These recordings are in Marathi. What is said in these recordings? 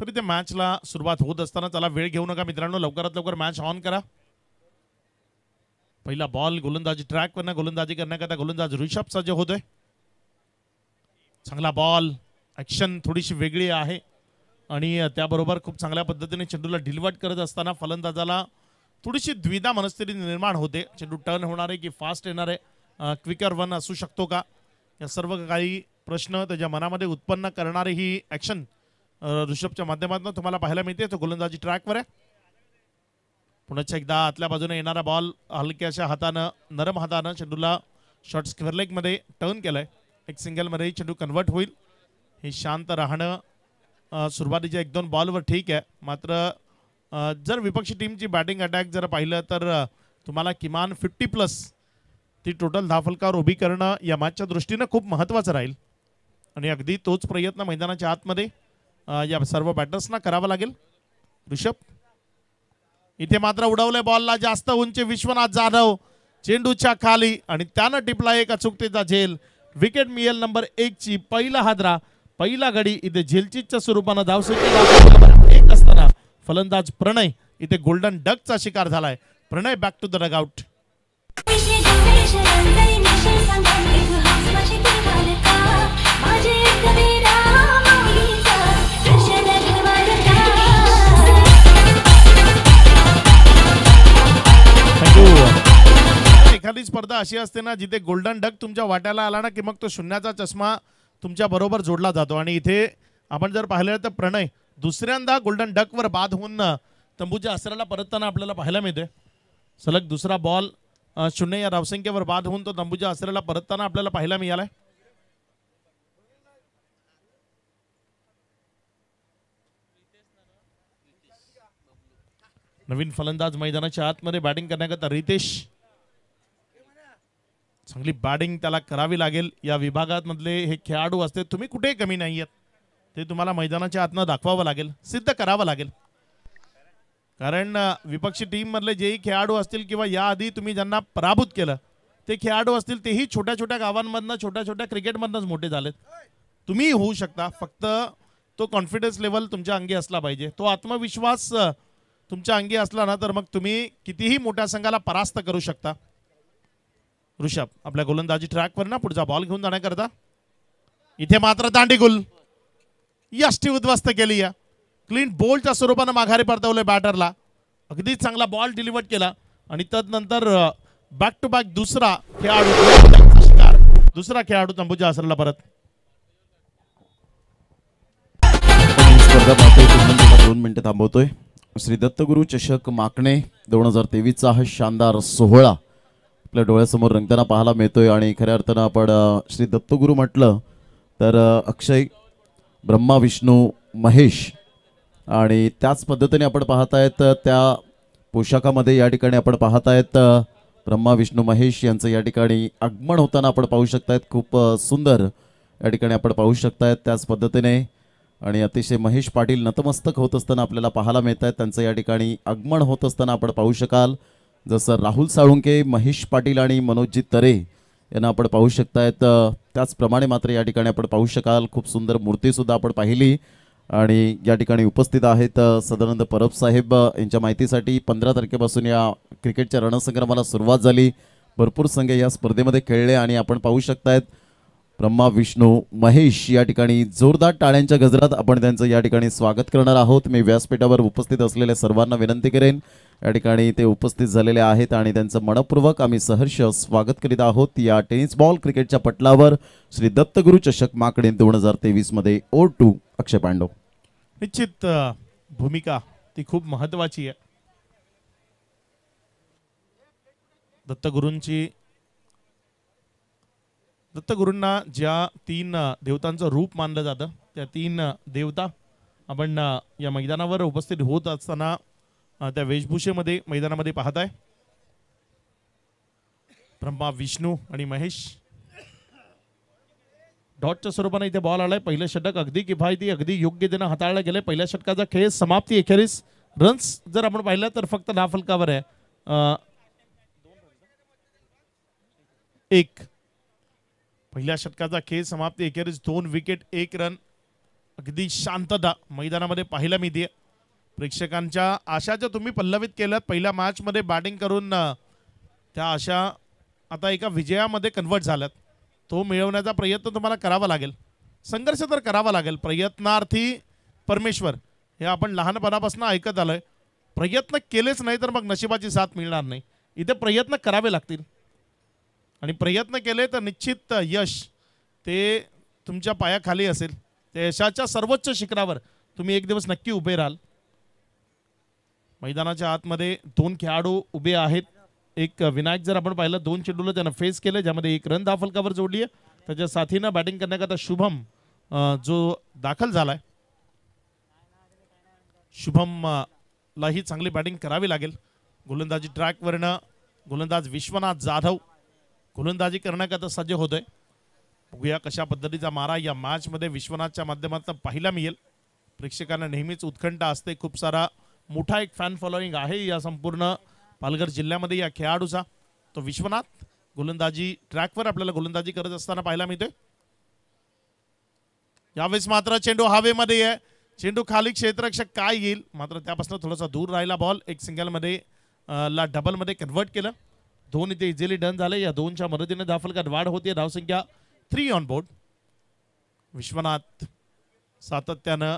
तरी त्या मॅचला सुरुवात होत असताना चला वेळ घेऊ नका मित्रांनो, लवकरात लवकर मॅच ऑन करा. पहिला बॉल गोलंदाजी ट्रॅकवरनं गोलंदाजी करण्याकरता गोलंदाज ऋषभ सज्ज होतोय. चांगला बॉल, ॲक्शन थोडीशी वेगळी आहे आणि त्याबरोबर खूप चांगल्या पद्धतीने चेंडूला ढिलवट करत असताना फलंदाजाला थोडीशी द्विधा मनस्थिती निर्माण होते. चेंडू टर्न होणार आहे की फास्ट येणार आहे, क्विकर वन असू शकतो का, या सर्व काही प्रश्न त्याच्या मनामध्ये उत्पन्न करणारी ही ॲक्शन ऋषभच्या माध्यमातून तुम्हाला पाहायला मिळते. तो गोलंदाजी ट्रॅकवर आहे. पुन्हा एकदा आतल्या बाजूने येणारा बॉल हलक्याच्या हातानं, नरम हातानं चेंडूला शॉर्ट स्क्वेअर लेगमध्ये टर्न केलाय. एक सिंगलमध्ये चेंडू कन्वर्ट होईल. हे शांत राहणं सुरुवातीच्या 1-2 बॉलवर ठीक आहे, मात्र जर विपक्षी टीमची बॅटिंग अटॅक जर पाहिलं तर तुम्हाला किमान 50+ ती टोटल धावफलकावर उभी करणं या मॅचच्या दृष्टीनं खूप महत्त्वाचं राहील आणि अगदी तोच प्रयत्न मैदानाच्या आतमध्ये या सर्व बॅटर्सना करावा लागेल. ऋषभ इथे मात्र उडवले बॉलला जास्त उंची विश्वनाथ जाधव चेंडूच्या खाली आणि त्यानं टिपला एक अचूकतेचा झेल. विकेट मिळेल नंबर 1 ची. पहिला हादरा, पहिला गडी इथे झेलचीच्या स्वरूपानं धावसंख्या 1 असताना फलंदाज प्रणय इथे गोल्डन डकचा शिकार झालाय. प्रणय बॅक टू द डगआउट. एखादी स्पर्धा अशी असते ना जिथे गोल्डन डक तुमच्या वाट्याला आला ना की मग तो शून्याचा चष्मा तुमच्या बरोबर जोडला जातो आणि इथे आपण जर पाहिलं तर प्रणय दुसऱ्यांदा गोल्डन डक वर बाद होऊन तंबूच्या आसराला परतताना आपल्याला पाहायला मिळते. सलग दुसरा बॉल 0 या धावसंख्येवर बाद होऊन तो तंबूच्या आसराला परतताना आपल्याला पाहायला मिळालाय. नवीन फलंदाज मैदानाच्या आतमध्ये बॅटिंग करण्याकरता रितेश. चांगली बॅटिंग त्याला करावी लागेल. या विभागात मधले हे खेळाडू असते, तुम्ही कुठेही कमी नाही आहेत, ते तुम्हाला मैदानाच्या आतनं दाखवावं लागेल, सिद्ध करावं लागेल. कारण विपक्षी टीम मधले जेही खेळाडू असतील किंवा याआधी तुम्ही ज्यांना पराभूत केलं ते खेळाडू असतील, तेही छोट्या छोट्या गावांमधनं छोट्या छोट्या क्रिकेटमधनंच मोठे झालेत. तुम्ही होऊ शकता, फक्त तो कॉन्फिडन्स लेवल तुमच्या अंगी असला पाहिजे, तो आत्मविश्वास तुमच्या अंगी असला ना तर मग तुम्ही कितीही मोठ्या संघाला परास्त करू शकता. ऋषभ आपल्या गोलंदाजी ट्रॅकवर ना पुढचा बॉल घेऊन जाण्याकरता इथे मात्र दांडीगुल यष्टी उद्ध्वस्त केली. या क्लीन बोल्डच्या स्वरूपानं माघारी परतवले बॅटरला. अगदी चांगला बॉल डिलिव्हर केला आणि तदनंतर बॅक टू बॅक दुसरा खेळाडू तंबूच्या आसराला परत. स्पर्धा पाहतोय 2 मिनिटं थांबवतोय. श्री दत्तगुरु चषक माकणे 2023 चा हा शानदार सोहळा आपल्या डोळ्यासमोर रंगताना पाहायला मिळतोय आणि खऱ्या अर्थानं आपण श्री दत्तगुरु म्हटलं तर अक्षय, ब्रह्मा, विष्णू, महेश आणि त्याच पद्धतीने आपण पाहतायत त्या पोशाखामध्ये या ठिकाणी आपण पाहतायत ब्रह्मा, विष्णू, महेश यांचं या ठिकाणी आगमन होताना आपण पाहू शकतायत. खूप सुंदर या ठिकाणी आपण पाहू शकतायत. त्याच पद्धतीने आणि अतिशय महेश पाटील नतमस्तक होत असताना आपल्याला पाहायला मिळत आहेत. त्यांचं या ठिकाणी आगमन होत असताना आपण पाहू शकाल. जसं राहुल साळुंके, महेश पाटील आणि मनोजजी तरे यांना आपण पाहू शकतायत, त्याचप्रमाणे मात्र या ठिकाणी आपण पाहू शकाल खूप सुंदर मूर्तीसुद्धा आपण पाहिली. आणि या ठिकाणी उपस्थित आहेत सदानंद परब साहेब. यांच्या माहितीसाठी 15 तारखेपासून या क्रिकेटच्या रणसंग्रामाला सुरुवात झाली. भरपूर संघ या स्पर्धेमध्ये खेळले आणि आपण पाहू शकतायत ब्रह्मा, विष्णू, महेश या ठिकाणी जोरदार टाळ्यांच्या गजरात आपण त्यांचं या ठिकाणी स्वागत करणार आहोत. मी व्यासपीठावर उपस्थित असलेल्या सर्वांना विनंती करेन, या ठिकाणी ते उपस्थित झालेले आहेत आणि त्यांचं मनपूर्वक आम्ही सहर्ष स्वागत करीत आहोत या टेनिस बॉल क्रिकेटच्या पटलावर श्री दत्तगुरु चषक माकडे 2023 मध्ये O2 अक्षय पांडव. निश्चित भूमिका ती खूप महत्वाची आहे. दत्तगुरूंना ज्या 3 देवतांचं रूप मानलं जातं त्या 3 देवता आपण या मैदानावर उपस्थित होत असताना त्या वेशभूषेमध्ये मैदानामध्ये पाहताय. ब्रह्मा, विष्णू आणि महेश. डॉटच्या स्वरूपाने इथे बॉल आलाय. पहिलं षटक अगदी किफायती, अगदी योग्यतेने हाताळलं गेले. पहिल्या षटकाचा खेळ समाप्ती 41 रन्स जर आपण पाहिलं तर फक्त धावफलकावर आहे 1. पहिल्या षटकाचा खेळ समाप्ती 41 2 विकेट 1 रन. अगदी शांतता मैदानामध्ये पाहायला मिळते. प्रेक्षकांच्या आशा ज्या तुम्ही पल्लवित केल्यात पहिल्या मॅचमध्ये बॅटिंग करून त्या आशा आता एका विजयामध्ये कन्वर्ट झाल्यात. तो मिळवण्याचा प्रयत्न तुम्हाला करावा लागेल. संघर्ष तर करावा लागेल. प्रयत्नार्थी परमेश्वर हे आपण लहानपणापासून ऐकत आलोय. प्रयत्न केलेच नाही तर मग नशिबाची साथ मिळणार नाही. इथे प्रयत्न करावे लागतील आणि प्रयत्न केले तर निश्चित यश ते तुमच्या पायाखाली असेल. त्या यशाच्या सर्वोच्च शिखरावर तुम्ही एक दिवस नक्की उभे राहाल. मैदानाच्या आतमध्ये 2 खेळाडू उभे आहेत. एक विनायक जर आपण पाहिलं 2 चेंडूला त्यानं फेस केलं ज्यामध्ये 1 रन धावफलकावर जोडली आहे. त्याच्या साथीनं बॅटिंग करण्याकरता शुभम जो दाखल झालाय. शुभम लाही चांगली बॅटिंग करावी लागेल. गोलंदाजी ट्रॅकवरनं गोलंदाज विश्वनाथ जाधव गोलंदाजी करण्याकरता सज्ज होतोय. बघूया कशा पद्धतीचा मारा या मॅच मध्ये विश्वनाथच्या माध्यमातून पाहायला मिळेल. प्रेक्षकांना नेहमीच उत्कंठा असते. खूप सारा मोठा एक फॅन फॉलोईंग आहे या संपूर्ण पालघर जिल्ह्यामध्ये या खेळाडूचा. तो विश्वनाथ गोलंदाजी ट्रॅकवर आपल्याला गोलंदाजी करत असताना पाहायला मिळतोय. यावेळेस मात्र चेंडू हवेमध्ये आहे. चेंडू खाली क्षेत्ररक्षक काय येईल मात्र त्यापासून थोडासा दूर राहिला बॉल. एक सिंगल मध्ये ला डबल मध्ये कन्वर्ट केलं. 2 इथे इझिली डन झाले. या 2च्या मदतीने धावफलकात वाढ होती. धावसंख्या 3 ऑन बोर्ड. विश्वनाथ सातत्यानं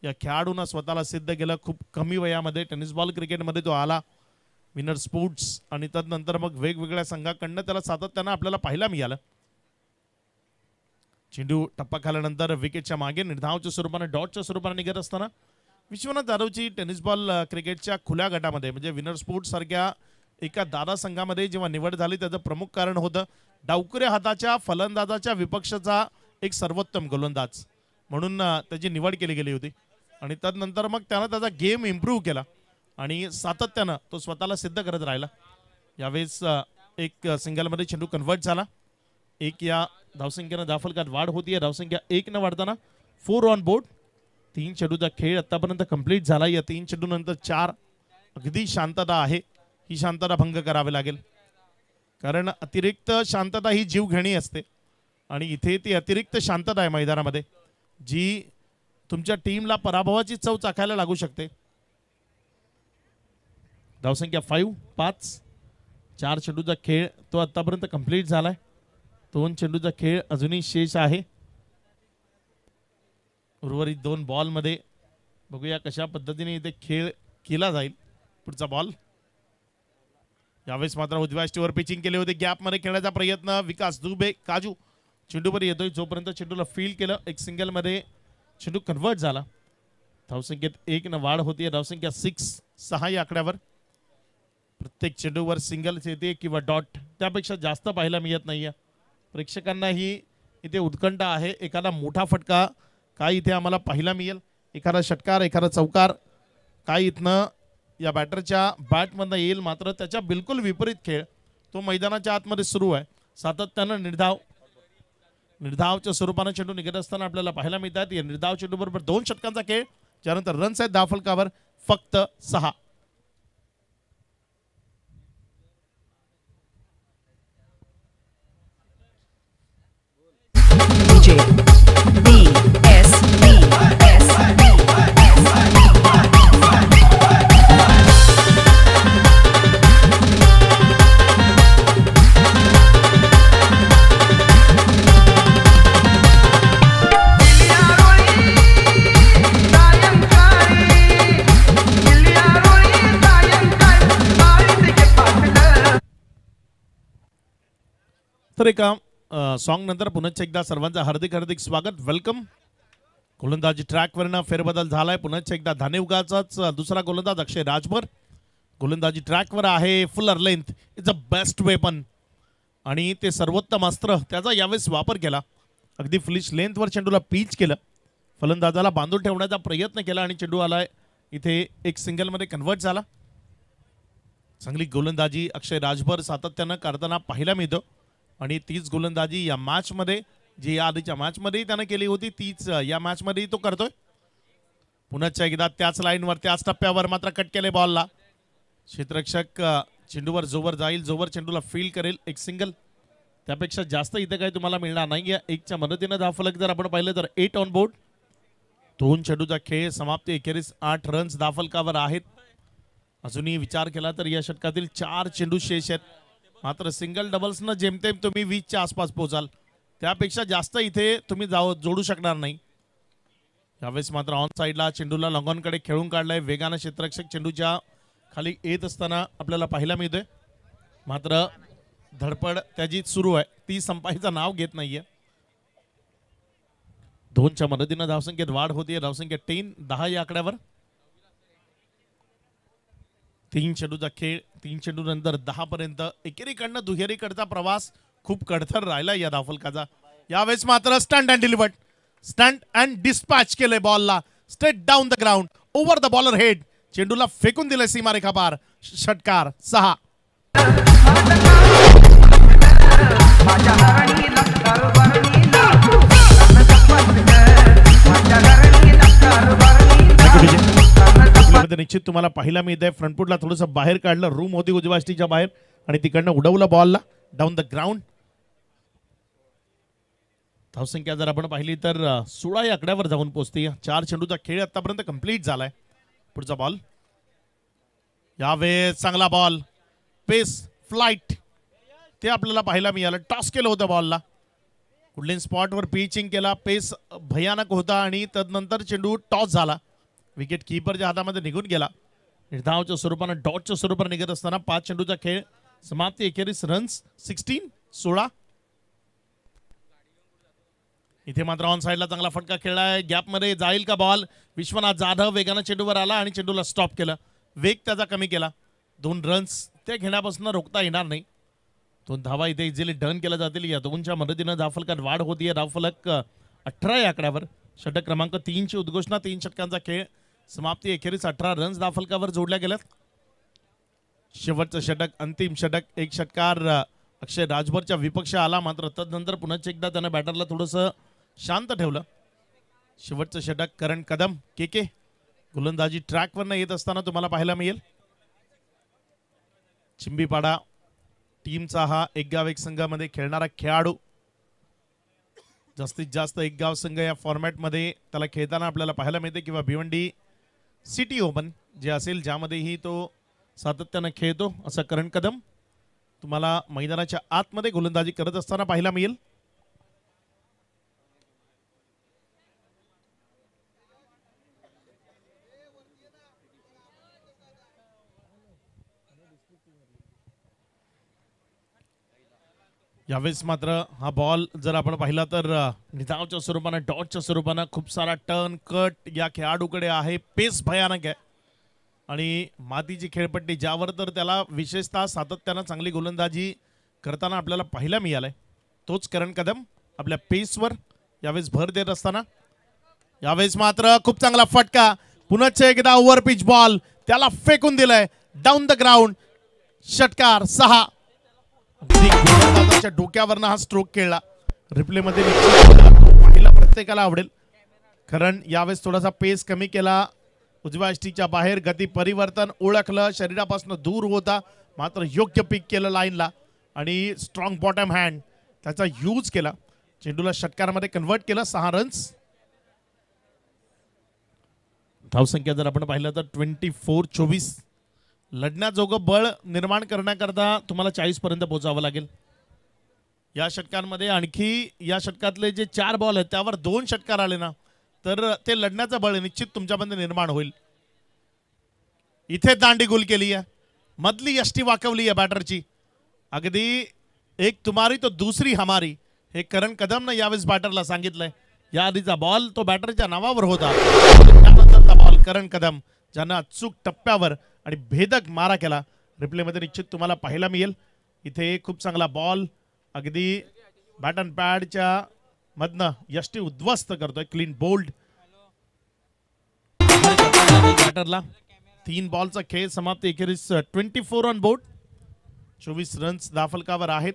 या खेळाडूंना स्वतःला सिद्ध केलं. खूप कमी वयामध्ये टेनिस बॉल क्रिकेटमध्ये तो आला. विनर स्पोर्ट्स आणि त्यानंतर मग वेगवेगळ्या संघाकडनं त्याला सातत्यानं आपल्याला पाहायला मिळालं. चेंडू टप्पा खाल्यानंतर विकेटच्या मागे निर्धावच्या स्वरूपाने डॉटच्या स्वरूपाने निघत असताना विश्वनाथ जाधवची टेनिस बॉल क्रिकेटच्या खुल्या गटामध्ये म्हणजे विनर स्पोर्ट्स सारख्या एका दादा संघामध्ये जेव्हा निवड झाली त्याचं प्रमुख कारण होतं डावकुऱ्या हाताच्या फलंदाजाच्या विपक्षाचा एक सर्वोत्तम गोलंदाज म्हणून त्याची निवड केली गेली होती. आणि त्यानंतर मग त्यानं त्याचा गेम इम्प्रूव्ह केला आणि सातत्यानं तो स्वतःला सिद्ध करत राहिला. यावेळेस एक सिंगलमध्ये चेंडू कन्वर्ट झाला. 1 या धावसंख्येनं धावफलकात वाढ होतीये. धावसंख्या 1 न वाढताना 4 ऑन बोर्ड. 3 चेंडूचा खेळ आतापर्यंत कंप्लीट झाला. या 3 चेंडूनंतर 4 अगदी शांतता आहे. ही शांतता भंग करावी लागेल कारण अतिरिक्त शांतता ही जीवघेणी असते आणि इथे ती अतिरिक्त शांतता आहे मैदानामध्ये जी तुमच्या टीमला पराभवाची चव चाखायला लागू शकते. धावसंख्या 5. 4 चेंडूचा खेळ तो आतापर्यंत कंप्लीट झालाय. 2 चेंडूचा खेळ अजूनही शेष आहे. उर्वरित 2 बॉल मध्ये बघूया कशा पद्धतीने इथे खेळ केला जाईल. पुढचा बॉल. यावेळेस मात्र उजव्या स्टीवर पिचिंग केले होते. गॅप मध्ये खेळण्याचा प्रयत्न विकास दुबे काजू चेंडूवर येतोय. जोपर्यंत चेंडूला फील्ड केलं एक सिंगल मध्ये चेंडू कन्वर्ट झाला. धावसंख्येत 1 न वाढ होती. धावसंख्या 6 या आकड्यावर. प्रत्येक चेंडूवर सिंगल्स येते किंवा डॉट त्यापेक्षा जास्त पाहायला मिळत नाहीये. प्रेक्षकांनाही इथे उत्कंठा आहे. एखादा मोठा फटका काय इथे आम्हाला पाहायला मिळेल. एखादा षटकार एखादा चौकार काय इथनं या बॅटरच्या बॅटमधनं येईल. मात्र त्याच्या बिलकुल विपरीत खेळ तो मैदानाच्या आतमध्ये सुरू आहे. सातत्यानं निर्धावच्या स्वरूपाने चेंडू निघत असताना आपल्याला पाहायला मिळतात. या निर्धाव चेंडू बरोबर 2 षटकांचा खेळ ज्यानंतर रन्स आहेत धावफलकावर फक्त 6. तर एका सॉन्ग नंतर पुन्हा एकदा सर्वांचं हार्दिक स्वागत वेलकम. गोलंदाजी ट्रॅकवरनं फेरबदल झालाय. पुन्हा एकदा धानेवगाचाच दुसरा गोलंदाज अक्षय राजभर गोलंदाजी ट्रॅकवर आहे. Fuller length is a best weapon आणि ते सर्वोत्तम अस्त्र त्याचा यावेळेस वापर केला. अगदी फ्लिश लेंथवर चेंडूला पीच केलं. फलंदाजाला बांधून ठेवण्याचा प्रयत्न केला आणि चेंडू आलाय इथे एक सिंगल मध्ये कन्वर्ट झाला. चांगली गोलंदाजी अक्षय राजभर सातत्यानं करताना पाहायला मिळतो आणि तीच गोलंदाजी या मॅच मध्ये जी या आधीच्या मॅच मध्ये त्याने केली होती तीच या मॅच मध्ये तो करतोय. पुन्हा एकदा त्याच लाईनवर त्याच टप्प्यावर मात्र कट केले बॉलला. क्षेत्ररक्षक चेंडूवर जोवर जाईल जोवर चेंडूला फील्ड करेल एक सिंगल त्यापेक्षा जास्त इथे काही तुम्हाला मिळणार नाही. 1च्या मदतीने धावफलक जर आपण पाहिलं तर 8 ऑन बोर्ड. दोन चेंडूचा खेळ समाप्ती एखेरीस 8 रन्स धाफलकावर आहेत. अजूनही विचार केला तर या षटकातील 4 चेंडू शेष आहेत. मात्र सिंगल डबल्सनं जेमतेम तुम्ही 20च्या आसपास पोहोचाल, त्यापेक्षा जास्त इथे तुम्ही जोडू शकणार नाही. यावेळेस मात्र ऑन साईडला चेंडूला लॉंगॉनकडे खेळून काढलाय. वेगानं क्षेत्ररक्षक चेंडूच्या खाली येत असताना आपल्याला पाहायला मिळतोय. मात्र धडपड त्याची सुरू आहे, ती संपायचं नाव घेत नाहीये. 2च्या मदतीनं धावसंख्येत वाढ होतीये. धावसंख्या 10 या आकड्यावर. 3 चेंडूचा खेळ, 3 चेंडू नंतर 10 पर्यंत एकेरीकडनं दुहेरीकडचा प्रवास खूप कडथर राहिला या धावफलकाचा. यावेळेस मात्र स्टंट अँड डिस्पॅच केले बॉलला straight down the ground over the bowler head. चेंडूला फेकून दिले सीमारेखा पार. षटकार 6. निश्चित तुम्हाला पाहायला मिळत आहे. फ्रंटफुटला थोडंसं बाहेर काढलं, रूम होती उजव्या स्टिकच्या बाहेर आणि तिकडनं उडवलं बॉलला डाऊन द ग्राउंड. धावसंख्या जर आपण पाहिली तर 16 या आकड्यावर जाऊन पोहोचते. 4 चेंडूचा खेळ आतापर्यंत कंप्लीट झालाय. पुढचा बॉल, यावेळेस चांगला बॉल, पेस फ्लाइट ते आपल्याला पाहायला मिळालं. टॉस केलं होतं बॉलला, कुठल्या स्पॉटवर पिचिंग केला, पेस भयानक होता आणि तदनंतर चेंडू टॉस झाला. विकेट कीपरच्या हातामध्ये निघून गेला. निर्धावाच्या स्वरूपानं डॉटच्या स्वरूपाने निघत असताना 5 चेंडूचा खेळ समाप्ती एखेरीस रन्स 16. इथे मात्र ऑन साईडला चांगला फटका खेळलाय. गॅपमध्ये जाईल का बॉल? विश्वनाथ जाधव वेगानं चेंडूवर आला आणि चेंडूला स्टॉप केलं. वेग त्याचा कमी केला. 2 रन्स ते घेण्यापासून रोखता येणार नाही. 2 धावा इथे इझिली डन केल्या जातील. या 2च्या मदतीनं धावफलकात वाढ होतीये. धावफलक 18 या आकड्यावर. षटक क्रमांक 3ची उद्घोषणा. 3 षटकांचा खेळ समाप्ती एखेरीस 18 रन्स धावफलकावर जोडल्या गेल्यात. शेवटचं षटक, अंतिम षटक. एक षटकार अक्षय राजभरच्या विपक्ष आला, मात्र तदनंतर पुन्हा एकदा त्यानं बॅटरला थोडंसं शांत ठेवलं. शेवटचं षटक करण कदम के गोलंदाजी ट्रॅकवरनं येत असताना तुम्हाला पाहायला मिळेल. चिंबीपाडा टीमचा हा एक गाव एक संघामध्ये खेळणारा खेळाडू. जास्तीत जास्त एक गाव संघ या फॉर्मॅटमध्ये त्याला खेळताना आपल्याला पाहायला मिळते, किंवा भिवंडी सिटी ओपन जे असेल ज्यामध्येही तो सातत्यानं खेळतो. असं करण कदम तुम्हाला मैदानाच्या आतमध्ये गोलंदाजी करत असताना पाहायला मिळेल. यावेळेस मात्र हा बॉल जर आपण पाहिला तर निधावच्या स्वरूपानं, डॉटच्या स्वरूपानं खूप सारा टर्न कट या खेळाडूकडे आहे. पेस भयानक आहे आणि मातीची खेळपट्टी ज्यावर तर त्याला विशेषतः सातत्यानं चांगली गोलंदाजी करताना आपल्याला पाहायला मिळालंय. तोच करण कदम आपल्या पेसवर यावेळेस भर देत असताना. यावेळेस मात्र खूप चांगला फटका, पुन्हा एकदा ओव्हर पिच बॉल त्याला फेकून दिलाय डाऊन द ग्राउंड. षटकार 6. डोक्यावरनं हा स्ट्रोक खेळला. रिप्ले मध्ये पाहिला प्रत्येकाला आवडेल, कारण यावेळेस थोडासा पेस कमी केला. उजव्या स्टिकच्या बाहेर गती परिवर्तन ओळखलं, शरीरापासून दूर होता, मात्र योग्य पिक केलं लाईनला आणि स्ट्रॉंग बॉटम हँड त्याचा यूज केला. चेंडूला षटकारामध्ये कन्वर्ट केलं. 6 रन्स. धावसंख्या जर आपण पाहिलं तर 24-24. लढण्याजोगं बळ निर्माण करण्याकरता तुम्हाला 40 पर्यंत पोहोचावं लागेल. या षटकांमध्ये आणखी या षटकातले जे 4 बॉल आहेत त्यावर 2 षटकार आले ना तर ते लढण्याचं बळ निश्चित तुमच्यामध्ये निर्माण होईल. इथे दांडी गुल केली आहे, मधली यष्टी वाकवली आहे बॅटरची. अगदी एक तुम्हारी तो दुसरी हमारी हे करण कदमनं यावेळेस बॅटरला सांगितलंय. या आधीचा बॉल तो बॅटरच्या नावावर होता, त्यानंतरचा बॉल करण कदम ज्यानं अचूक टप्प्यावर आणि भेदक मारा केला. रिप्लेमध्ये निश्चित तुम्हाला पाहायला मिळेल. इथे खूप चांगला बॉल अगदी बॅट अँड पॅडच्या मधनं यष्टी उद्ध्वस्त करतोय. Clean bowled बॅटरला. 3 बॉलचा खेळ समाप्त एखेरीस 24 ऑन बोर्ड. 24 रन्स धावफलकावर आहेत.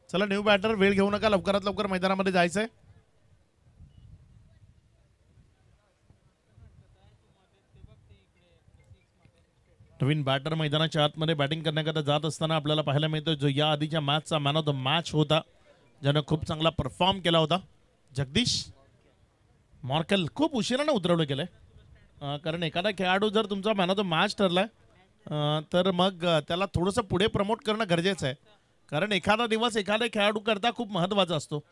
चला न्यू बॅटर, वेळ घेऊ नका, लवकरात लवकर मैदानामध्ये जायचंय. नवीन बॅटर मैदानाच्या आतमध्ये बॅटिंग करण्याकरता जात असताना आपल्याला पाहायला मिळतो जो या आधीच्या मॅचचा मॅन ऑफ द मॅच होता, ज्यानं खूप चांगला परफॉर्म केला होता, जगदीश. मॉर्कल खूप उशिराने उतरवलं गेलंय, कारण एखादा खेळाडू जर तुमचा मॅन ऑफ द मॅच ठरलाय तर मग त्याला थोडंसं पुढे प्रमोट करणं गरजेचं आहे, कारण एखादा दिवस एखाद्या खेळाडू करता खूप महत्त्वाचा असतो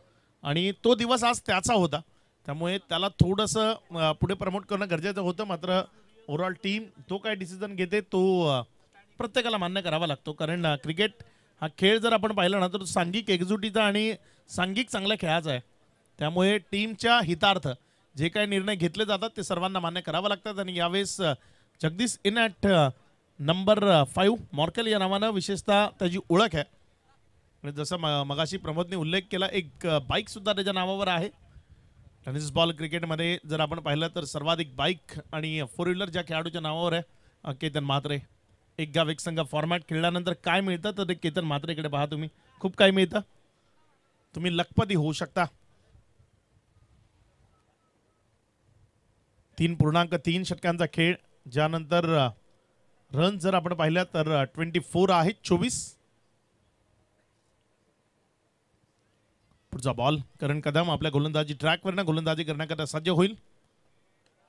आणि तो दिवस आज त्याचा होता, त्यामुळे त्याला थोडंसं पुढे प्रमोट करणं गरजेचं होतं. मात्र ओव्हरऑल टीम तो काय डिसिजन घेते तो प्रत्येकाला मान्य करावा लागतो, कारण क्रिकेट हा खेळ जर आपण पाहिला ना तर सांघिक एकजुटीचा आणि सांघिक चांगल्या खेळाचा आहे, त्यामुळे टीमच्या हितार्थ जे काही निर्णय घेतले जातात ते सर्वांना मान्य करावं लागतात. आणि यावेळेस जगदीश इन ॲट नंबर 5 मॉर्कल या नावानं विशेषतः त्याची ओळख आहे, आणि जसं मगाशी प्रमोदने उल्लेख केला एक बाईक सुद्धा त्याच्या नावावर आहे. टेनिस बॉल क्रिकेटमध्ये जर आपण पाहिलं तर सर्वाधिक बाईक आणि 4 व्हीलर ज्या खेळाडूच्या नावावर आहे केतन म्हात्रे. एक गाव एक संघ फॉर्मॅट खेळल्यानंतर काय मिळतं तर ते केतन म्हात्रेकडे पहा तुम्ही, खूप काही मिळतं, तुम्ही लखपती होऊ शकता. 3.3 षटकांचा खेळ, ज्यानंतर रन जर आपण पाहिल्या तर 24 आहेत 24. पुढचा बॉल करण कदम आपल्या गोलंदाजी ट्रॅकवरनं गोलंदाजी करण्याकरता सज्ज होईल.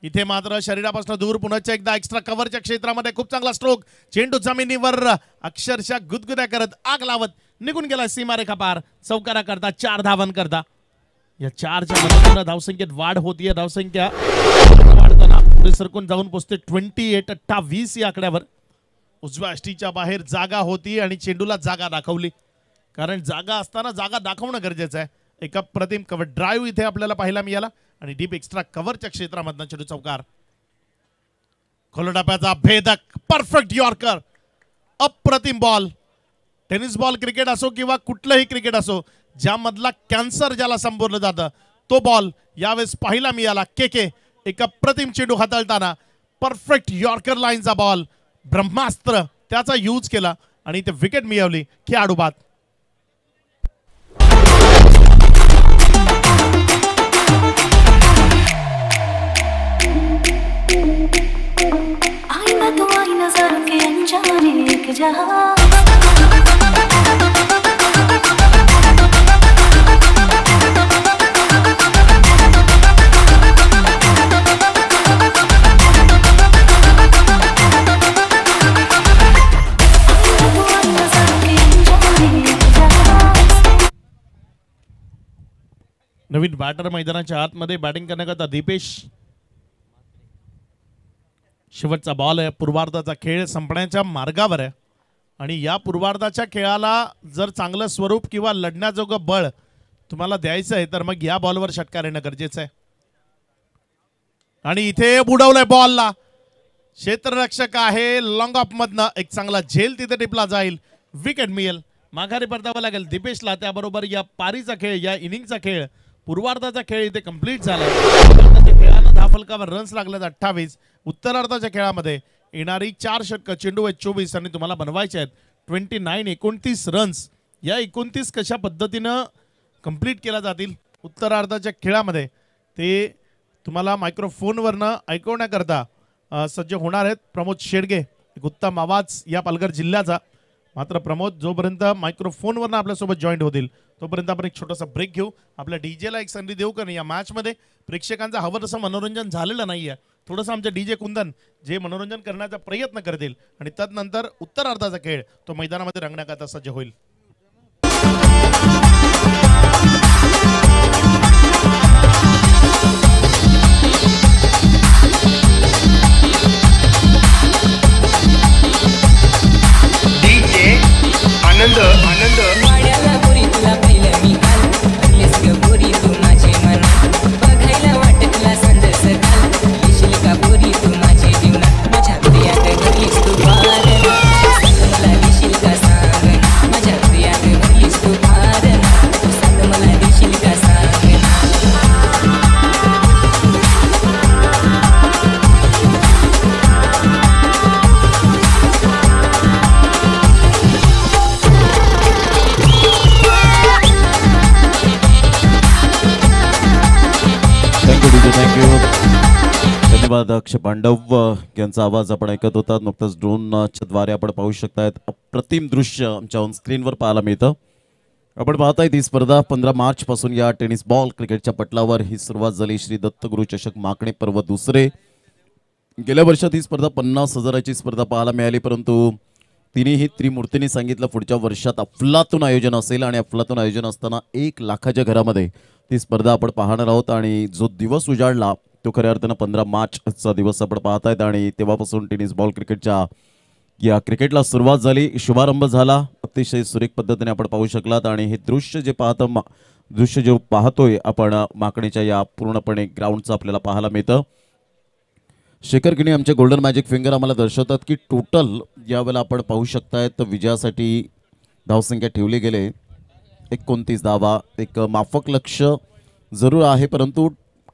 इथे मात्र शरीरापासून दूर पुन्हा एकदा एक्स्ट्रा कव्हरच्या क्षेत्रामध्ये खूप चांगला स्ट्रोक, चेंडू जमिनीवर अक्षरशः गुदगुद्या करत आग लावत निघून गेला सीमारेखा पार. चौकारा करता 4 धावन करता. या 4च्या मदतीनं धावसंख्येत वाढ होतीये, धावसंख्या वाढताना पुढे सरकून जाऊन पोहोचते 28-28 या आकड्यावर. उजव्या अष्टीच्या बाहेर जागा होती आणि चेंडूला जागा दाखवली, कारण जागा असताना जागा दाखवणं गरजेचं आहे. एका प्रतिम कव्हर ड्राईव्ह इथे आपल्याला पाहायला मिळाला आणि डीप एक्स्ट्रा कव्हरच्या क्षेत्रामधनं चेंडू चौकार. खोलडाप्याचा भेदक परफेक्ट यॉर्कर, अप्रतिम बॉल. टेनिस बॉल क्रिकेट असो किंवा कुठलंही क्रिकेट असो, ज्यामधला कॅन्सर ज्याला संबोधलं जातं तो बॉल यावेळेस पाहायला मिळाला. के एका प्रतिम चेंडू हाताळताना परफेक्ट यॉर्कर लाईनचा बॉल, ब्रह्मास्त्र त्याचा यूज केला आणि ते विकेट मिळवली. खेळाडू बाद. नवीन बॅटर मैदानाच्या आतमध्ये बॅटिंग करण्याकरता दीपेश. शेवटचा बॉल आहे, पूर्वार्धाचा खेळ संपण्याच्या मार्गावर आहे आणि या पूर्वार्धाच्या खेळाला जर चांगलं स्वरूप किंवा लढण्याजोगं बळ तुम्हाला द्यायचं आहे तर मग या बॉलवर षटकार येणं गरजेचं आहे. आणि इथे बुडवलंय बॉलला, क्षेत्ररक्षक आहे, लॉंग ऑफ मधनं एक चांगला झेल तिथे टिपला जाईल, विकेट मिळेल. माघारी परतावं लागेल दीपेशला. त्याबरोबर या पारीचा खेळ, या इनिंगचा खेळ, पूर्वार्धाचा खेळ इथे कंप्लीट झाला. खेळानं 10 फलकावर रन्स लागलेत 28. उत्तरार्धाच्या खेळामध्ये येणारी 4 षटकं, चेंडू आहेत 24 आणि तुम्हाला बनवायचे आहेत 29 रन्स. या 29 कशा पद्धतीनं कंप्लीट केल्या जातील उत्तरार्धाच्या खेळामध्ये ते तुम्हाला मायक्रोफोनवरनं ऐकवण्याकरता सज्ज होणार आहेत प्रमोद शेडगे, एक उत्तम आवाज या पालघर जिल्ह्याचा. मात्र प्रमोद जोपर्यंत मायक्रोफोनवरनं आपल्यासोबत जॉईंट होतील तोपर्यंत आपण एक छोटासा ब्रेक घेऊ. आपल्या डीजेला एक संधी देऊ का नाही, या मॅचमध्ये प्रेक्षकांचं हवं तसं मनोरंजन झालेलं नाही आहे. थोडंसं आमचे डीजे कुंदन जे मनोरंजन करण्याचा प्रयत्न करतील आणि तदनंतर उत्तरार्धाचा खेळ तो मैदानामध्ये रंगण्याकरता सज्ज होईल. आनंद आनंद वाड्याला पुरी तुला पाहिलं मी काल, भरलीस ग पुरी तू माझे मन, बघायला वाटतला सांज सकाळ, येशील का पुरी तू माझे जीवनात, माझ्या प्रियात भरलीस तू भार, सांग मला देशील का सांग, माझ्या प्रियात भरलीस तू भार, सांग मला देशील का सांग. थँक्यू. धन्यवाद अक्षय पांडव यांचा आवाज आपण ऐकत होता. नुकतंच ड्रोनच्या द्वारे आपण पाहू शकतायत, अप्रतिम दृश्य आमच्या ऑन स्क्रीनवर पाहायला मिळतं. आपण पाहताय ती स्पर्धा 15 मार्च पासून या टेनिस बॉल क्रिकेटच्या पटलावर ही सुरुवात झाली. श्री दत्तगुरु चषक माकणे पर्व दुसरे. गेल्या वर्षात ही स्पर्धा 50,000ची स्पर्धा पाहायला मिळाली, परंतु तिन्ही त्रिमूर्तींनी सांगितलं पुढच्या वर्षात अफलातून आयोजन असेल आणि अफलातून आयोजन असताना 1 लाखाच्या घरामध्ये ती स्पर्धा आपण पाहणार आहोत. आणि जो दिवस उजाडला तो खऱ्या अर्थानं 15 मार्चचा दिवस आपण पाहतायत आणि तेव्हापासून टेनिस बॉल क्रिकेटच्या या क्रिकेटला सुरुवात झाली, शुभारंभ झाला. अतिशय सुरेख पद्धतीने आपण पाहू शकलात आणि हे दृश्य जे पाहतोय आपण माकणीच्या या पूर्णपणे ग्राउंडचं आपल्याला पाहायला मिळतं. शेखर गिनी आमचे गोल्डन मॅजिक फिंगर आम्हाला दर्शवतात की टोटल यावेळेला आपण पाहू शकतायत विजयासाठी धावसंख्या ठेवली गेले 29 धावा. एक माफक लक्ष जरूर आहे, परंतु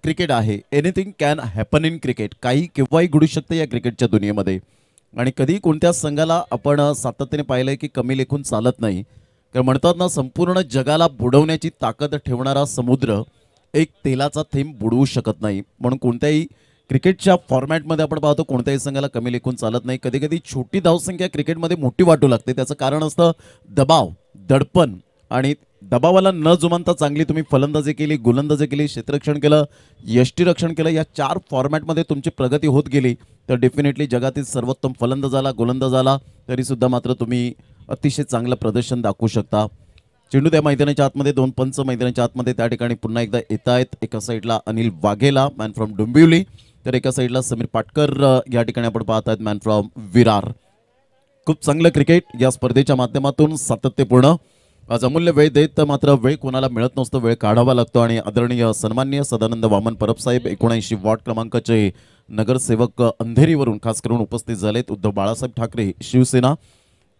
क्रिकेट आहे, anything can happen in cricket. काही केव्हाही घडू शकते या क्रिकेटच्या दुनियेमध्ये. आणि कधी कोणत्या संघाला आपण सातत्याने पाहिलंय की कमी लेखून चालत नाही. कारण म्हणतात ना, संपूर्ण जगाला बुडवण्याची ताकद ठेवणारा समुद्र एक तेलाचा थेंब बुडवू शकत नाही. म्हणून कोणत्याही क्रिकेटच्या फॉर्मॅटमध्ये आपण पाहतो कोणत्याही संघाला कमी लेखून चालत नाही. कधी कधी छोटी धावसंख्या क्रिकेटमध्ये मोठी वाटू लागते. त्याचं कारण असतं दबाव, दडपण. आणि दबावाला न जुमानता चांगली तुम्ही फलंदाजी केली, गोलंदाजी केली, क्षेत्ररक्षण केलं, यष्टीरक्षण केलं, या 4 फॉर्मॅटमध्ये तुमची प्रगती होत गेली तर डेफिनेटली जगातील सर्वोत्तम फलंदाजाला, गोलंदाजाला तरीसुद्धा मात्र तुम्ही अतिशय चांगलं प्रदर्शन दाखवू शकता. चेंडू त्या मैदानाच्या आतमध्ये, 2 पंच मैदानाच्या आतमध्ये त्या ठिकाणी पुन्हा एकदा येत आहेत. एका साईडला अनिल वाघेला मॅन फ्रॉम डोंबिवली, तर एका साईडला समीर पाटकर या ठिकाणी आपण पाहत आहेत मॅन फ्रॉम विरार. खूप चांगलं क्रिकेट या स्पर्धेच्या माध्यमातून सातत्यपूर्ण. आज अमूल्य वेळ देत मात्र वेळ कोणाला मिळत नसतो, वेळ काढावा लागतो. आणि आदरणीय सन्माननीय सदानंद वामन परबसाहेब 79 वॉर्ड क्रमांकाचे नगरसेवक अंधेरीवरून खास करून उपस्थित झालेत. उद्धव बाळासाहेब ठाकरे शिवसेना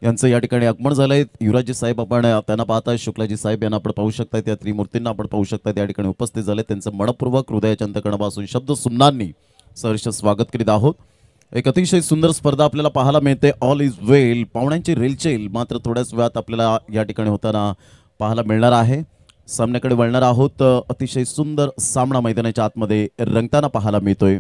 यांचं या ठिकाणी आगमन झालंय. युवराजी साहेब आपण त्यांना पाहताय, शुक्लाजी साहेब यांना आपण पाहू शकताय, त्या त्रिमूर्तींना आपण पाहू शकताय त्या ठिकाणी उपस्थित झाले. त्यांचं मनपूर्वक हृदयाच्या अंतकरणापासून शब्द सुमनांनी सहर्ष स्वागत करीत आहोत. एक अतिशय सुंदर स्पर्धा आपल्याला पाहायला मिळते. ऑल इज वेल. पाहुण्यांची रेलचेल मात्र थोड्याच वेळात आपल्याला या ठिकाणी होताना पाहायला मिळणार आहे. सामन्याकडे वळणार आहोत. अतिशय सुंदर सामना मैदानाच्या आतमध्ये रंगताना पाहायला मिळतोय.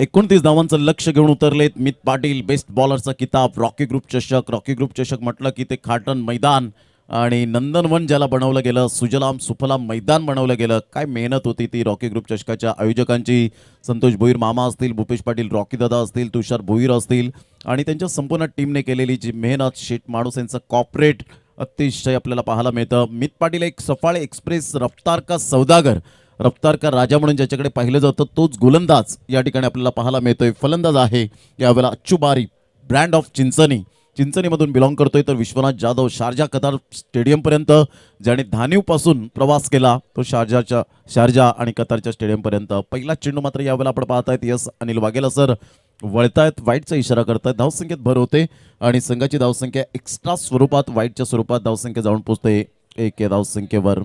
29 धावांचं लक्ष घेऊन उतरलेत मित पाटील. बेस्ट बॉलरचा किताब, रॉकी ग्रुप चषक. रॉकी ग्रुप चषक म्हटलं की ते खाटण मैदान आणि नंदनवन ज्याला बनवलं गेलं, सुजलाम सुफलाम मैदान बनवलं गेलं. काय मेहनत होती ती रॉकी ग्रुप चषकाच्या आयोजकांची. संतोष भोईर मामा असतील, भूपेश पाटील रॉकी दादा असतील, तुषार भोईर असतील आणि त्यांच्या संपूर्ण टीमने केलेली जी मेहनत, शेठ माणूस यांचं कॉर्पोरेट अतिशय आपल्याला पाहायला मिळतं. मित पाटील एक सफाळे एक्सप्रेस, रफ्तार का सौदागर, रफ्तार का राजा म्हणून ज्याच्याकडे पाहिलं जातं तोच गोलंदाज या ठिकाणी आपल्याला पाहायला मिळतोय. फलंदाज आहे यावेळेला अच्चुबारी, ब्रँड ऑफ चिंचणीमधून बिलॉंग करतोय. तर विश्वनाथ जाधव शारजा कतार स्टेडियमपर्यंत ज्याने धानीवपासून प्रवास केला तो शारजा आणि कतारच्या स्टेडियमपर्यंत. पहिला चेंडू मात्र यावेळेला आपण पाहतायत यस अनिल वाघेला सर वळतायत, वाईटचा इशारा करतायत. धावसंख्येत भर होते आणि संघाची धावसंख्या एक्स्ट्रा स्वरूपात, वाईटच्या स्वरूपात धावसंख्या जाऊन पोहोचते 1 या धावसंख्येवर.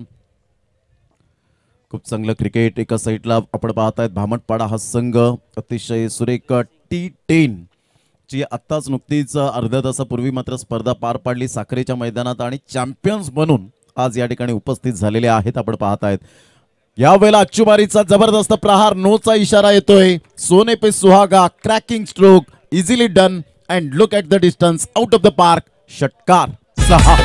खूप चांगलं क्रिकेट. एका साईडला आपण पाहतायत भामटपाडा हा संघ अतिशय सुरेख T10 ची आत्ताच नुकतीच अर्ध्या तासापूर्वी मात्र स्पर्धा पार पाडली साखरेच्या मैदानात आणि चॅम्पियन्स बनून आज या ठिकाणी उपस्थित झालेले आहेत. आपण पाहतायत यावेळेला अच्चुबारीचा जबरदस्त प्रहार, नोचा इशारा येतोय. सोने पे सुहागा, cracking stroke, easily done and look at the distance out of the park. षटकार 6.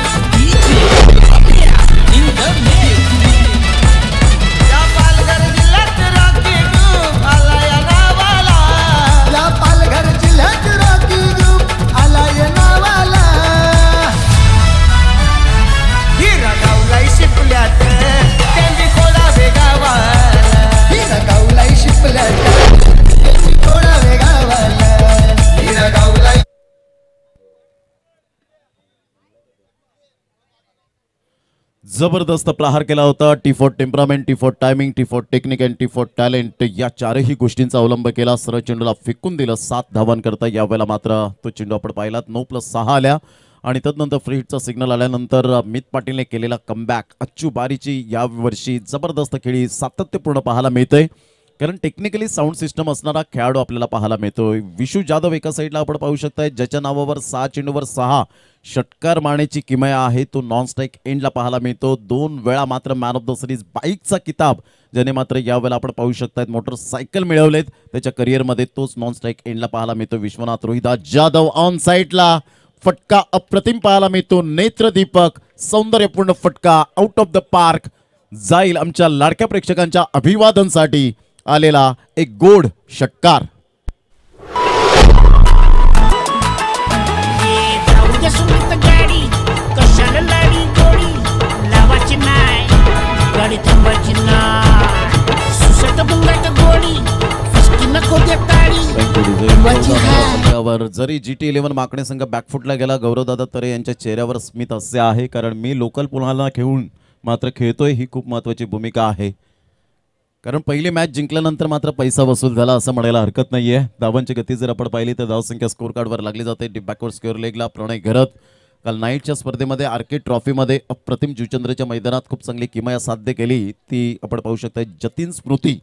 जबरदस्त प्रहार केला होता. T for temperament, T for timing, T for technique and T for talent या 4ही गोष्टींचा अवलंब केला. सरळ चेंडूला फेकून दिलं 7 धावांकरता. यावेळेला मात्र तो चेंडू आपण पाहिलात 9+6 आल्या आणि तदनंतर फ्री हिटचा सिग्नल आल्यानंतर मित पाटीलने केलेला कमबॅक. अच्चुबारीची यावर्षी जबरदस्त खेळी सातत्यपूर्ण पाहायला मिळते. कारण टेक्निकली साऊंड सिस्टम असणारा खेळाडू आपल्याला पाहायला मिळतोय. विशू जाधव एका साईडला आपण पाहू शकताय, ज्याच्या नावावर 6 चेंडूवर 6 षटकार मारण्याची किमया आहे. तो नॉन स्ट्राईक एंडला पाहायला मिळतो. 2 वेळा मात्र मॅन ऑफ द सिरीज बाईकचा किताब ज्याने मात्र यावेळेला आपण पाहू शकतायत मोटरसायकल मिळवलेत त्याच्या करिअरमध्ये, तोच नॉन स्ट्राईक एंडला पाहायला मिळतो. विश्वनाथ रोहिदास जाधव ऑन साईडला फटका अप्रतिम पाहायला मिळतो. नेत्रदीपक सौंदर्यपूर्ण फटका आउट ऑफ द पार्क जाईल आमच्या लाडक्या प्रेक्षकांच्या अभिवादनसाठी आलेला एक गोड षटकार. गाडी कशाला लाडी गोडी लावाची नाय गाडी थांबायची नाय सुसट बुंगाट गोडी फसकी नको दे ताडी. जरी GT11 माकणे संघ बॅकफुटला गेला, गौरवदादा तरे यांच्या चेहऱ्यावर स्मित हास्य आहे, कारण मी लोकल पुन्हा खेळून मात्र खेळतोय ही खूप महत्वाची भूमिका आहे. कारण पहिली मॅच जिंकल्यानंतर मात्र पैसा वसूल झाला असं म्हणायला हरकत नाहीये. धावांची गती जर आपण पाहिली तर धावसंख्या स्कोर कार्डवर लागली जाते. बॅकवर्ड स्कोअर लेगला प्रणय घरत काल नाईटच्या स्पर्धेमध्ये आर्किड ट्रॉफीमध्ये अप्रतिम जुचंद्रच्या मैदानात खूप चांगली किमया साध्य केली. ती आपण पाहू शकता. जतीन स्मृती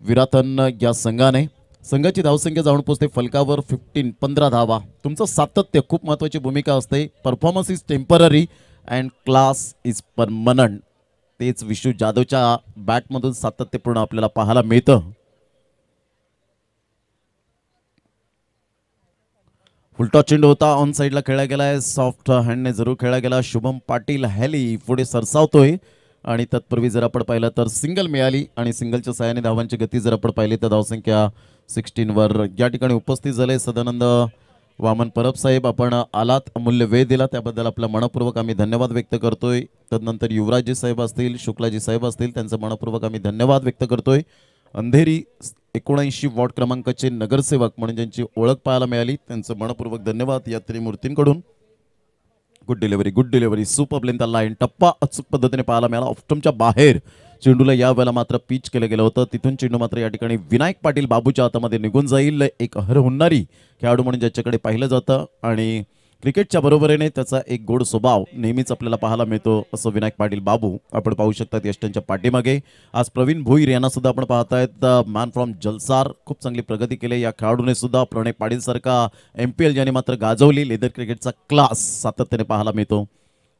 विराथन या संघाने संघाची धावसंख्या जाऊन पोहोचते फलकावर 15 धावा. तुमचं सातत्य खूप महत्त्वाची भूमिका असते. Performance is temporary and class is permanent. तेच विशू जाधवच्या बॅटमधून सातत्यपूर्ण आपल्याला पाहायला मिळतं. उलटा चेंडू होता, ऑन साईडला खेळला गेलाय, सॉफ्ट हँडने जरूर खेळला गेला. शुभम पाटील हॅली पुढे सरसावतोय आणि तत्पूर्वी जर आपण पाहिलं तर सिंगल मिळाली आणि सिंगलच्या सहाय्याने धावांची गती जर आपण पाहिली तर धावसंख्या 16 वर या ठिकाणी उपस्थित झाले. सदानंद वामन परब साहेब, आपण आलात, अमूल्य वेळ दिला त्याबद्दल आपला मनपूर्वक आम्ही धन्यवाद व्यक्त करतोय. तदनंतर युवराजजी साहेब असतील, शुक्लाजी साहेब असतील, त्यांचं मनपूर्वक आम्ही धन्यवाद व्यक्त करतोय. अंधेरी 79 वॉर्ड क्रमांकाचे नगरसेवक म्हणून ज्यांची ओळख पाहायला मिळाली त्यांचं मनपूर्वक धन्यवाद या त्रिमूर्तींकडून. Good delivery super length line टप्पा अचूक पद्धतीने पाहायला मिळाला. ऑफ्टमच्या बाहेर चेंडूला या वेळेला मात्र पिच केलं गेलं होतं. तिथून चेंडू मात्र या ठिकाणी विनायक पाटील बाबूच्या हातामध्ये निघून जाईल. एक हरहुन्नारी खेळाडू म्हणून ज्याच्याकडे पाहिलं जातं आणि क्रिकेटच्या बरोबरीने त्याचा एक गोड स्वभाव नेहमीच आपल्याला पाहायला मिळतो असं विनायक पाटील बाबू आपण पाहू शकतात यष्टांच्या पाठीमागे. आज प्रवीण भोईर यांना सुद्धा आपण पाहतायत. मॅन फ्रॉम जलसार खूप चांगली प्रगती केली या खेळाडूने सुद्धा. प्रणय पाटील सारखा MPL ज्याने मात्र गाजवली. लेदर क्रिकेटचा क्लास सातत्याने पाहायला मिळतो.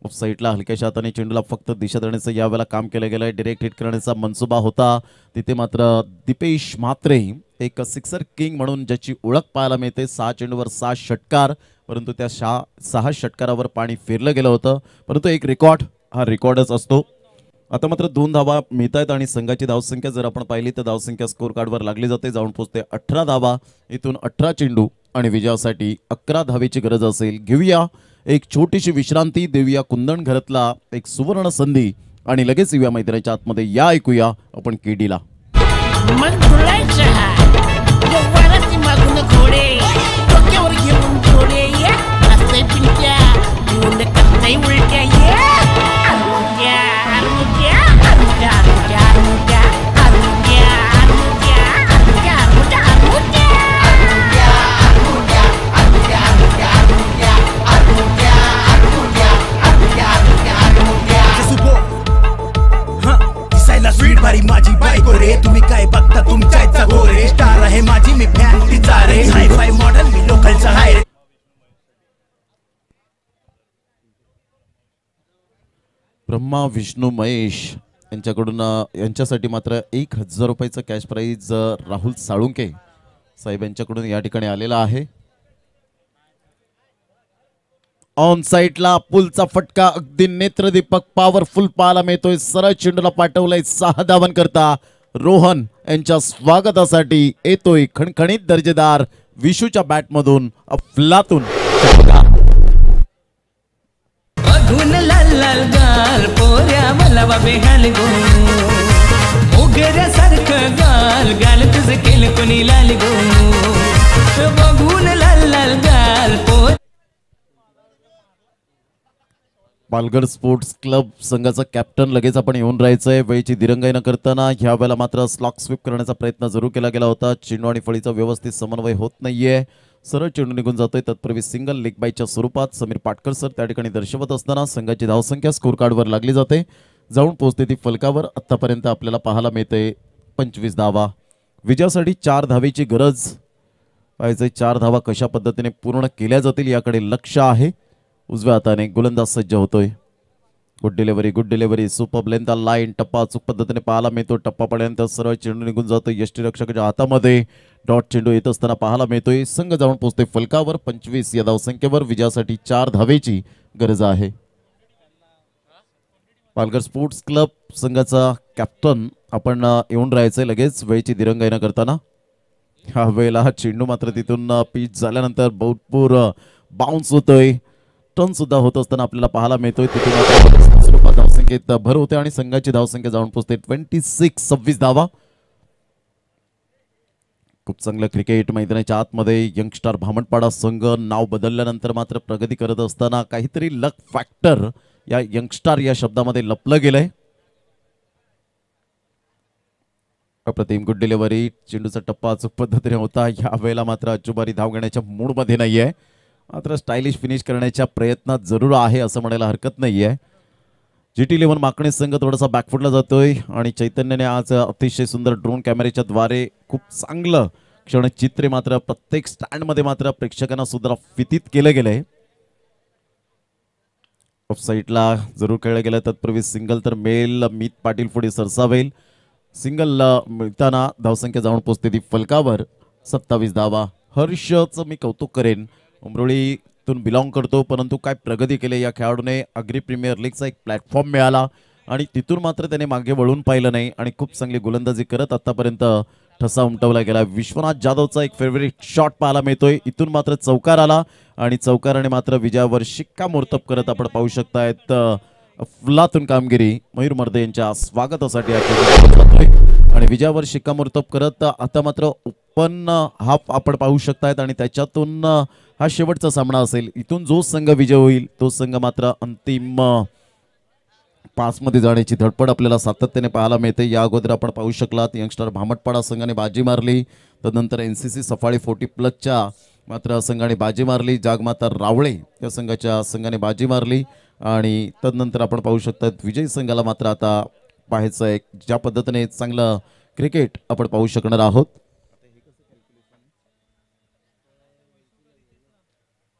ऑफ साईडला हलक्याच्या हाताने चेंडूला फक्त दिशा देण्याचं यावेळेला काम केलं गेलंय. डायरेक्ट हिट करण्याचा मनसुबा होता. तिथे मात्र दीपेश म्हात्रे एक सिक्सर किंग म्हणून ज्याची ओळख पाहायला मिळते. 6 चेंडूवर 6 षटकार, परंतु त्या 6 षटकारावर पाणी फिरलं गेलं होतं. परंतु एक रेकॉर्ड हा रेकॉर्डच असतो. आता मात्र 2 धावा मिळत आहेत आणि संघाची धावसंख्या जर आपण पाहिली तर धावसंख्या स्कोर कार्डवर लागली जाते. जाऊन पोहोचते 18 धावा. इथून 18 चेंडू आणि विजयासाठी 11 धावेची गरज असेल. घेऊया एक छोटीशी विश्रांती, देऊया कुंदन घरातला एक सुवर्ण संधी आणि लगेच येऊया मैदानाच्या आतमध्ये. या ऐकूया आपण केडीला. मग तुलायचं वराती मागून घोडे डोक्यावर घेऊन थोडे या रस्ते पिंट्या घेऊन करताय उलट्या या आरुट्या आरुट्या आरुट्या आरुट्या आरुट्या आरुट्या आरुट्या आरुट्या आरुट्या आरुट्या आरुट्या आरुट्या आरुट्या आरुट्या आरुट्या आरुट्या आरुट्या दिसायला स्वीट भारी माझी बायको रे. तुम्ही काय बघता तुमच्या गोरे. स्टार आहे माझी मी फॅन तिचा रे. हाय फाय मॉडल मी लोकलचा हाय रे. ब्रह्मा विष्णू महेश यांच्याकडून यांच्यासाठी मात्र 1000 रुपयाचं कॅश प्राईज राहुल साळुंके साहेब यांच्याकडून या ठिकाणी आलेला आहे. ऑन साईडला पुलचा फटका अगदी नेत्रदीपक पॉवरफुल पाहायला मिळतोय. सरळ चेंडूला पाठवलाय 6 धावांकरता. रोहन यांच्या स्वागतासाठी येतोय खणखणीत दर्जेदार विशूच्या बॅटमधून अफलातून बघून लाल लाल गाल पोऱ्या मला बाबे घाल गो मोगऱ्यासारखं गाल गाल तुझं केलं कोणी लाल गो. बघून लाल लाल गाल पोर. पालघर स्पोर्ट्स क्लब संघाचा कॅप्टन लगेच आपण येऊन राहायचंय. वेळेची दिरंगाई न करताना ह्या वेळेला मात्र स्लॉक स्वीप करण्याचा प्रयत्न जरूर केला गेला होता. चेंडू आणि फळीचा व्यवस्थित समन्वय होत नाहीये. सरळ चेंडू निघून जातोय. तत्पूर्वी सिंगल लेग बायच्या स्वरूपात समीर पाटकर सर त्या ठिकाणी दर्शवत असताना संघाची धावसंख्या स्कोर कार्डवर लागली जाते. जाऊन पोहोचते ती फलकावर. आतापर्यंत आपल्याला पाहायला मिळते 25 धावा. विजयासाठी 4 धावेची गरज पाहिजे. 4 धावा कशा पद्धतीने पूर्ण केल्या जातील याकडे लक्ष आहे. उजव्या हाताने गोलंदाज सज्ज होतोय. Good delivery super length line टप्पा अचूक पद्धतीने पाहायला मिळतो. टप्पापर्यंत सरळ चेंडू निघून जातो यष्टीरक्षकाच्या हातामध्ये. डॉट चेंडू येत असताना पाहायला मिळतोय. संघ जाऊन पोहोचते फलकावर. 25 या धावसंख्येवर. विजयासाठी 4 धावेची गरज आहे. पालघर स्पोर्ट्स क्लब संघाचा कॅप्टन आपण येऊन राहायचंय लगेच वेळेची दिरंगाई न करताना. ह्या वेळेला हा चेंडू मात्र तिथून पिच झाल्यानंतर भरपूर बाउन्स होतोय. टर्न सुद्धा होत असताना आपल्याला पाहायला मिळतोय. तिथून धावसंख्येत भर होते आणि संघाची धावसंख्या जाऊन पोहोचते 26 धावा. खूप चांगलं क्रिकेट मैदानाच्या आतमध्ये यंगस्टार भामटपाडा संघ नाव बदलल्यानंतर मात्र प्रगती करत असताना काहीतरी लक फॅक्टर या यंगस्टार या शब्दामध्ये लपलं गेलंय. अप्रतिम गुड डिलिव्हरी. चेंडूचा टप्पा अचूक पद्धतीने होता. या वेळेला मात्र अचुबारी धाव घेण्याच्या मूडमध्ये नाहीये. मात्र स्टायलिश फिनिश करण्याच्या प्रयत्नात जरूर आहे असं म्हणायला हरकत नाहीये. GT11 माकणे संघ थोडासा बॅकफुटला जातोय आणि चैतन्याने आज अतिशय सुंदर ड्रोन कॅमेऱ्याच्या द्वारे खूप चांगलं क्षणचित्रे मात्र प्रत्येक स्टँडमध्ये मात्र प्रेक्षकांना सुद्धा फितीत केलं गेलंय. ऑफ साईडला जरूर खेळलं गेलं. तत्पूर्वी सिंगल तर मेल मीत पाटील पुढे सरसावेल. सिंगल मिळताना धावसंख्या जाऊन पोहोचते ती फलकावर. 27 धावा. हर्षचं मी कौतुक करेन. उमरोळीतून बिलॉंग करतो परंतु काय प्रगती केली या खेळाडूने. अग्री प्रीमियर लीगचा एक प्लॅटफॉर्म मिळाला आणि तिथून मात्र त्याने मागे वळून पाहिलं नाही आणि खूप चांगली गोलंदाजी करत आतापर्यंत ठसा उमटवला गेला. विश्वनाथ जाधवचा एक फेवरेट शॉट पाहायला मिळतोय. इथून मात्र चौकार आला आणि चौकाराने मात्र विजयावर शिक्कामोर्तब करत आपण पाहू शकतायत. फुलातून कामगिरी मयूर मर्दे यांच्या स्वागतासाठी आणि विजयावर शिक्कामोर्तब करत आता मात्र ओपन हाफ आपण पाहू शकतायत आणि त्याच्यातून हा शेवटचा सामना असेल. इथून जो संघ विजय होईल तो संघ मात्र अंतिम 5 मध्ये जाण्याची धडपड आपल्याला सातत्याने पाहायला मिळते. या अगोदर आपण पाहू शकलात यंगस्टर भामटपाडा संघाने बाजी मारली. तदनंतर NCC सफाळी 40+ मात्र संघाने बाजी मारली. जागमाता रावळे या संघाने बाजी मारली आणि तदनंतर आपण पाहू शकता विजयी संघाला मात्र आता पाहायचं आहे ज्या पद्धतीने चांगलं क्रिकेट आपण पाहू शकणार आहोत.